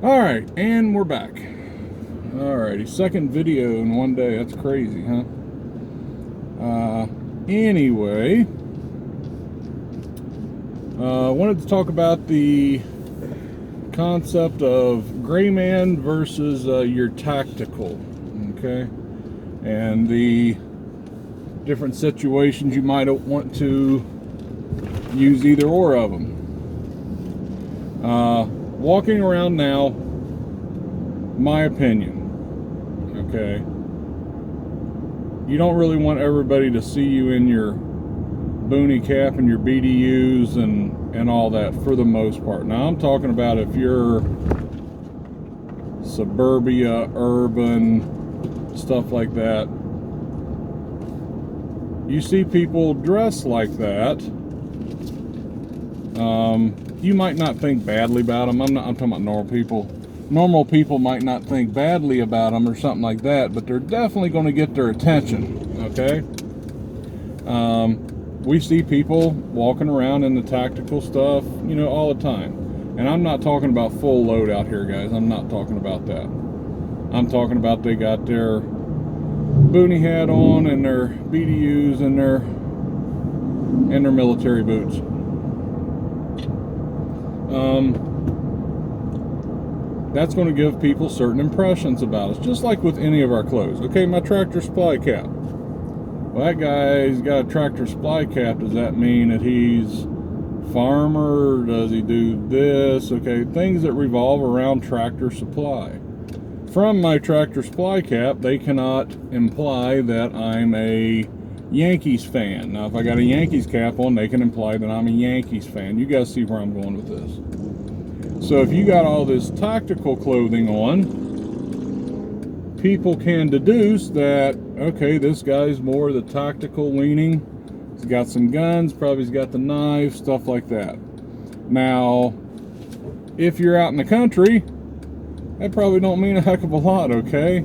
Alright, and we're back. Alrighty, second video in one day. That's crazy, huh? Anyway, wanted to talk about the concept of gray man versus your tactical, okay? And the different situations you might want to use either or of them. Walking around now, my opinion, okay, you don't really want everybody to see you in your boonie cap and your BDUs and all that for the most part. Now I'm talking about if you're suburbia, urban, stuff like that. You see people dress like that. You might not think badly about them. I'm talking about normal people. Normal people might not think badly about them or something like that, but they're definitely going to get their attention, okay? We see people walking around in the tactical stuff, you know, all the time. And I'm not talking about full load out here, guys. I'm not talking about that. I'm talking about they got their boonie hat on and their BDUs and their military boots. That's going to give people certain impressions about us, just like with any of our clothes. Okay, my Tractor Supply cap. Well, that guy's got a Tractor Supply cap. Does that mean that he's farmer? Does he do this? Okay, things that revolve around Tractor Supply. From my Tractor Supply cap, they cannot imply that I'm a Yankees fan. Now, if I got a Yankees cap on, they can imply that I'm a Yankees fan. You guys see where I'm going with this. So if you got all this tactical clothing on, people can deduce that, okay, this guy's more the tactical leaning. He's got some guns, probably he's got the knife, stuff like that. Now, if you're out in the country, that probably don't mean a heck of a lot, okay?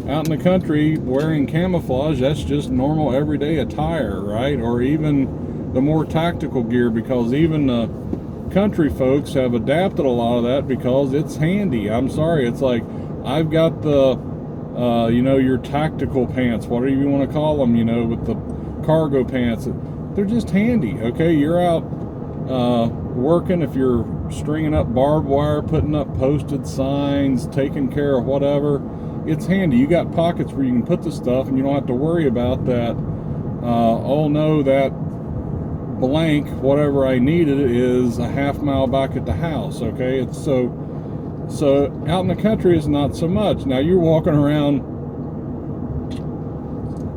Out in the country, wearing camouflage, that's just normal everyday attire, right? Or even the more tactical gear, because even the country folks have adapted a lot of that because it's handy. I'm sorry, it's like I've got the you know, your tactical pants, whatever you want to call them, you know, with the cargo pants. They're just handy, okay? You're out working, if you're stringing up barbed wire, putting up posted signs, taking care of whatever, it's handy. You got pockets where you can put the stuff and you don't have to worry about that. Oh no, that blank, whatever I needed, is a half mile back at the house, okay? It's so out in the country is not so much. Now you're walking around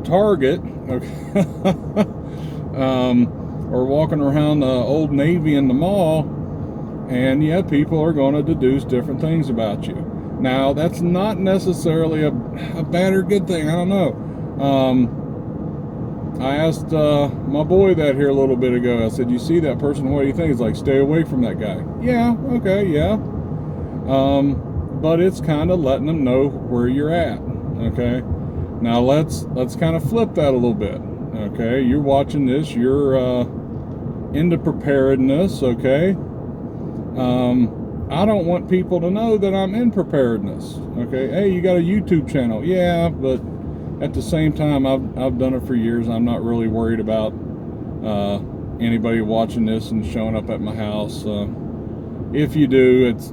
Target, okay, or walking around Old Navy in the mall, and yeah, people are going to deduce different things about you. Now that's not necessarily a bad or good thing. I don't know. I asked my boy that here a little bit ago. I said, you see that person, what do you think? He's like, stay away from that guy. Yeah, okay, yeah. But it's kind of letting them know where you're at, okay? Now let's kind of flip that a little bit, okay? You're watching this, you're into preparedness, okay? I don't want people to know that I'm in preparedness, okay? Hey, you got a YouTube channel. Yeah, but at the same time, I've done it for years. I'm not really worried about anybody watching this and showing up at my house. If you do, it's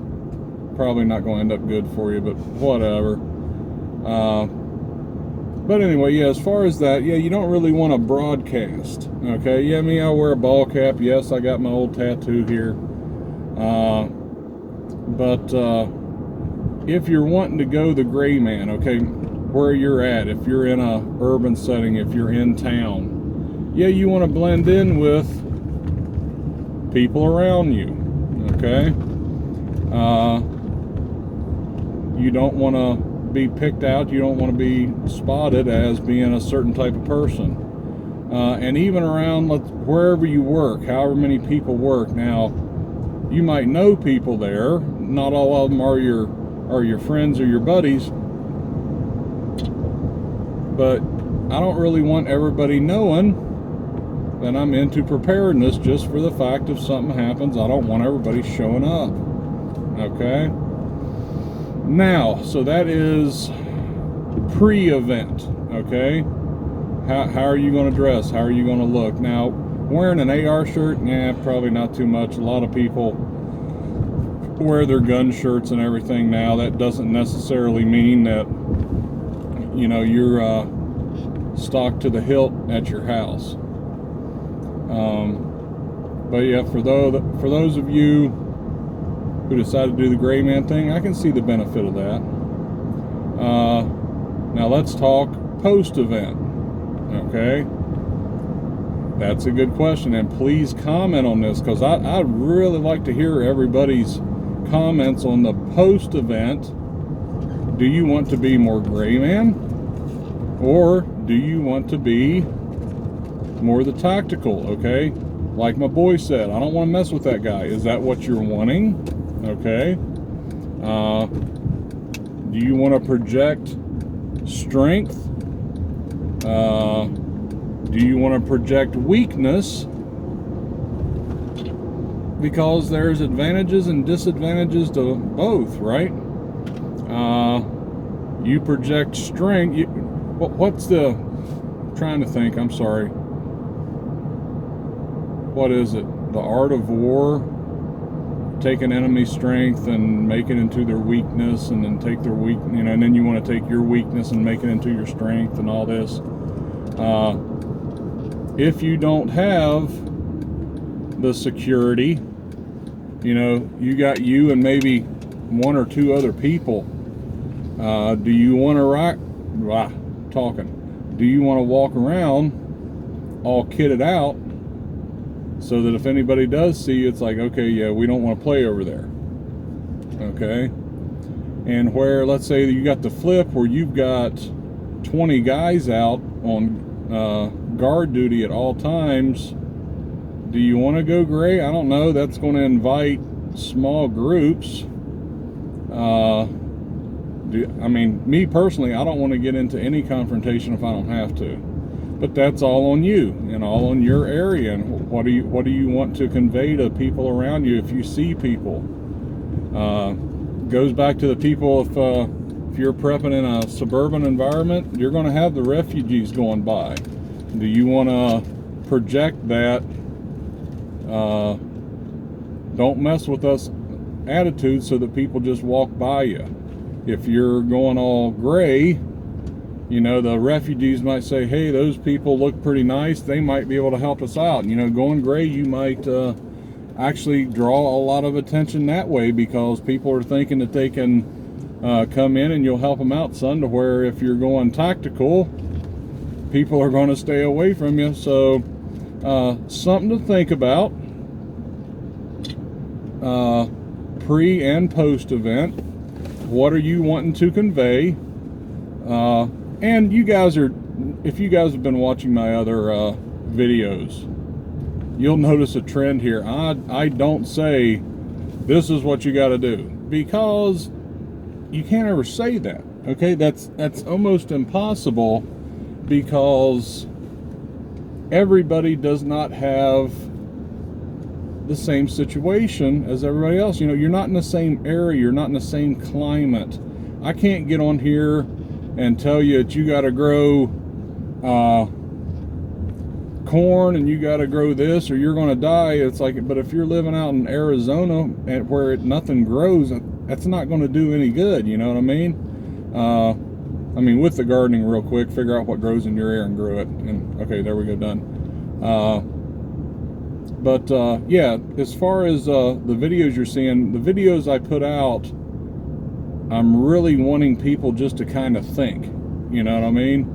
probably not going to end up good for you, but whatever. But anyway, yeah, as far as that, yeah, you don't really want to broadcast, okay? Yeah, me, I wear a ball cap. Yes, I got my old tattoo here. But if you're wanting to go the gray man, okay, where you're at, if you're in a urban setting, if you're in town, yeah, you want to blend in with people around you, okay? You don't want to be picked out. You don't want to be spotted as being a certain type of person. And even around wherever you work, however many people work. Now, you might know people there. Not all of them are your friends or your buddies. But I don't really want everybody knowing that I'm into preparedness, just for the fact if something happens, I don't want everybody showing up. Okay? Now, so that is pre-event, okay? How are you going to dress? How are you going to look? Now, wearing an AR shirt, nah, probably not too much. A lot of people wear their gun shirts and everything now. That doesn't necessarily mean that, you know, you're stocked to the hilt at your house. But yeah, for those of you who decide to do the gray man thing, I can see the benefit of that. Now let's talk post-event, okay? That's a good question, and please comment on this, because I'd really like to hear everybody's comments on the post-event. Do you want to be more gray man, or do you want to be more the tactical, okay? Like my boy said, I don't want to mess with that guy. Is that what you're wanting? Okay. Do you want to project strength? Do you want to project weakness? Because there's advantages and disadvantages to both, right? You project strength. What's the... I'm trying to think, I'm sorry. What is it? The art of war? Take an enemy's strength and make it into their weakness, and then take their and then you want to take your weakness and make it into your strength and all this. If you don't have the security, you know, you got you and maybe one or two other people. Do you want to do you want to walk around all kitted out, so that if anybody does see you, it's like, okay, yeah, we don't want to play over there, okay? And where, let's say you got the flip where you've got 20 guys out on guard duty at all times, do you want to go gray? I don't know. That's going to invite small groups. I mean, me personally, I don't want to get into any confrontation if I don't have to. But that's all on you and all on your area. And what do you want to convey to people around you if you see people? Goes back to the people, if you're prepping in a suburban environment, you're going to have the refugees going by. Do you want to project that don't mess with us attitude so that people just walk by you? If you're going all gray, you know, the refugees might say, hey, those people look pretty nice. They might be able to help us out. You know, going gray, you might actually draw a lot of attention that way, because people are thinking that they can come in and you'll help them out, son, to where if you're going tactical, people are going to stay away from you. So something to think about. Pre and post event. What are you wanting to convey? And you guys if you guys have been watching my other videos, you'll notice a trend here. I don't say this is what you got to do, because you can't ever say that, okay? That's almost impossible, because everybody does not have the same situation as everybody else. You know, you're not in the same area, you're not in the same climate. I can't get on here and tell you that you got to grow corn and you got to grow this or you're going to die. It's like, but if you're living out in Arizona where nothing grows, that's not going to do any good. You know what I mean? I mean, with the gardening, real quick, figure out what grows in your area and grow it. And okay, there we go, done. But yeah, as far as the videos you're seeing, the videos I put out, I'm really wanting people just to kind of think, you know what I mean?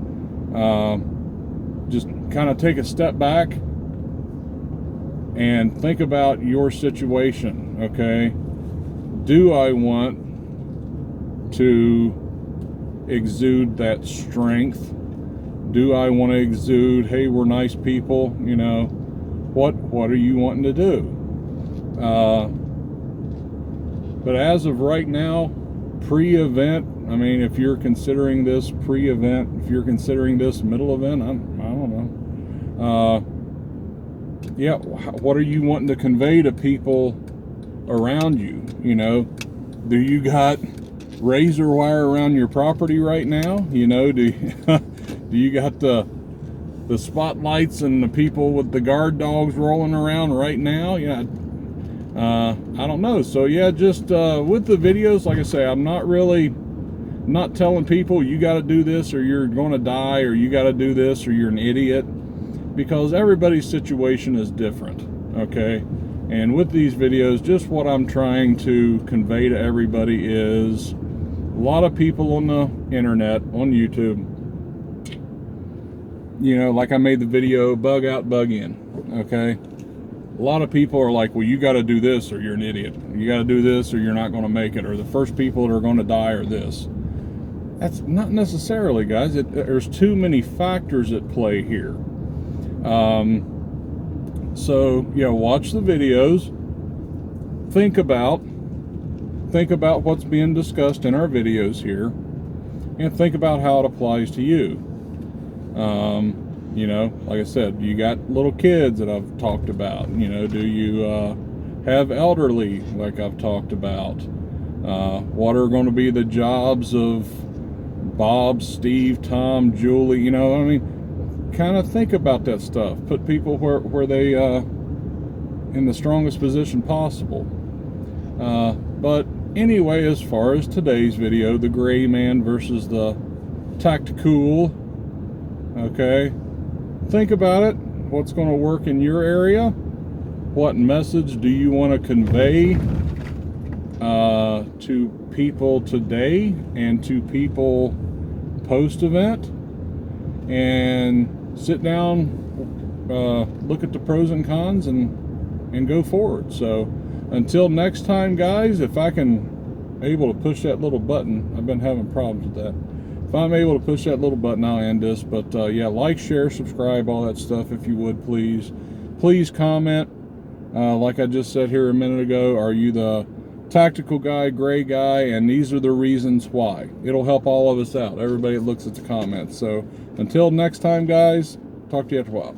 Just kind of take a step back and think about your situation, okay? Do I want to exude that strength? Do I want to exude, hey, we're nice people, you know? What are you wanting to do? But as of right now, pre-event, I mean, if you're considering this pre-event, if you're considering this middle event, I don't know. Yeah, what are you wanting to convey to people around you? You know, do you got razor wire around your property right now? You know, do you got the spotlights and the people with the guard dogs rolling around right now? Yeah, I don't know. So yeah, just with the videos, like I say, I'm not telling people you got to do this or you're going to die, or you got to do this or you're an idiot, because everybody's situation is different, okay? And with these videos, just what I'm trying to convey to everybody is a lot of people on the internet, on YouTube, you know, like I made the video, bug out, bug in, okay? A lot of people are like, well, you got to do this or you're an idiot. You got to do this or you're not going to make it, or the first people that are going to die are this. That's not necessarily, guys. There's too many factors at play here. So, yeah, watch the videos. Think about what's being discussed in our videos here, and think about how it applies to you. You know, like I said, you got little kids that I've talked about. You know, do you have elderly, like I've talked about? What are going to be the jobs of Bob, Steve, Tom, Julie? You know, I mean, kind of think about that stuff. Put people where they in the strongest position possible. But anyway, as far as today's video, the gray man versus the tactical, okay, think about it. What's going to work in your area? What message do you want to convey to people today and to people post-event? And sit down, look at the pros and cons, and go forward. So until next time, guys, if I can able to push that little button, I've been having problems with that. If I'm able to push that little button, I'll end this. But yeah, like, share, subscribe, all that stuff, if you would, please. Please comment. Like I just said here a minute ago, are you the tactical guy, gray guy? And these are the reasons why. It'll help all of us out, everybody that looks at the comments. So until next time, guys, talk to you after a while.